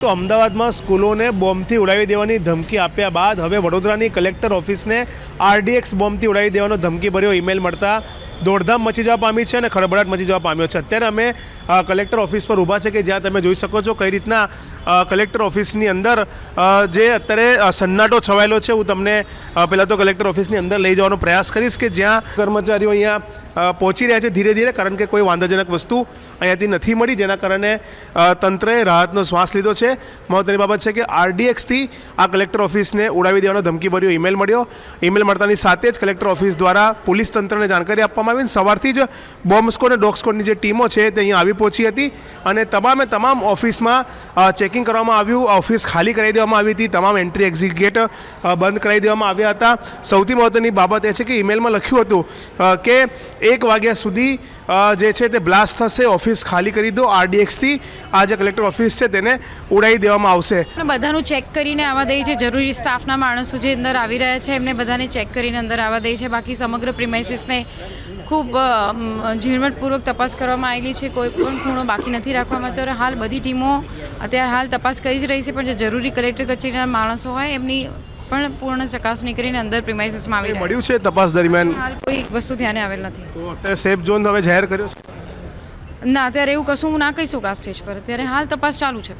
તો અમદાવાદમાં સ્કૂલોને બોમ્બથી ઉડાવી દેવાની ધમકી આપ્યા બાદ હવે વડોદરાની કલેક્ટર ઓફિસને RDX બોમ્બથી ઉડાવી દેવાનો ધમકીભર્યો ઈમેલ મળતા દોડધામ મચી જવા પામી છે અને ખળભળાટ મચી જવા પામ્યો છે। અત્યારે અમે કલેક્ટર ઓફિસ પર ઊભા છે કે જ્યાં તમે જોઈ શકો છો કઈ રીતના કલેક્ટર ઓફિસની અંદર જે અત્યારે સન્નાટો છવાયેલો છે। હું તમને પહેલાં તો કલેક્ટર ઓફિસની અંદર લઈ જવાનો પ્રયાસ કરીશ કે જ્યાં કર્મચારીઓ અહીંયા પહોંચી રહ્યા છે ધીરે ધીરે, કારણ કે કોઈ વાંધાજનક વસ્તુ અહીંયાથી નથી મળી, જેના કારણે તંત્રએ રાહતનો શ્વાસ લીધો છે। મહત્વની બાબત છે કે RDXથી આ કલેક્ટર ઓફિસને ઉડાવી દેવાનો ધમકીભર્યો ઈમેલ મળ્યો। ઈમેલ મળતાની સાથે જ કલેક્ટર ઓફિસ દ્વારા પોલીસ તંત્રને જાણકારી આપવામાં આવી। સવારથી જ બોમ્બ સ્કોડ અને ડોગ સ્કોડની જે ટીમો છે તે અહીંયા આવી પહોંચી હતી અને તમામ ઓફિસમાં ચેકિંગ કરવામાં આવ્યું। ઓફિસ ખાલી કરાવી દેવામાં આવી હતી, તમામ એન્ટ્રી એક્ઝિટ ગેટ બંધ કરાવી દેવામાં આવ્યા હતા। સૌથી મહત્વની બાબત એ છે કે ઈમેલમાં લખ્યું હતું કે 1 વાગ્યા સુધી જે છે તે બ્લાસ્ટ થશે, ઓફિસ ખાલી કરી દો, RDXથી આ જે કલેક્ટર ઓફિસ છે તેને ઉડાવી દેવામાં આવશે। બધાનું ચેક કરીને આવવા દે છે, જરૂરી સ્ટાફના માણસો જે અંદર આવી રહ્યા છે એમને બધાને ચેક કરીને અંદર આવવા દે છે। બાકી સમગ્ર પ્રિમાઇસીસને ખૂબ ઝીણવટપૂર્વક તપાસ કરવામાં આવેલી છે, કોઈ પણ ખૂણો બાકી નથી રાખવામાં આવ્યો। હાલ બધી ટીમો અત્યારે હાલ તપાસ કરી જ રહી છે, પણ જે જરૂરી કલેક્ટર કચેરીના માણસો હોય એમની પણ પૂર્ણ ચકાસણી કરીને અંદર પ્રિમાઇસીસમાં આવી મળ્યું છે। તપાસ દરમિયાન હાલ કોઈ વસ્તુ ધ્યાને આવેલ નથી। તો અત્યારે સેફ ઝોન હવે જાહેર કર્યો છે? ના, અત્યારે એવું કશું હું ના કહી શકું આ સ્ટેજ પર, અત્યારે હાલ તપાસ ચાલુ છે।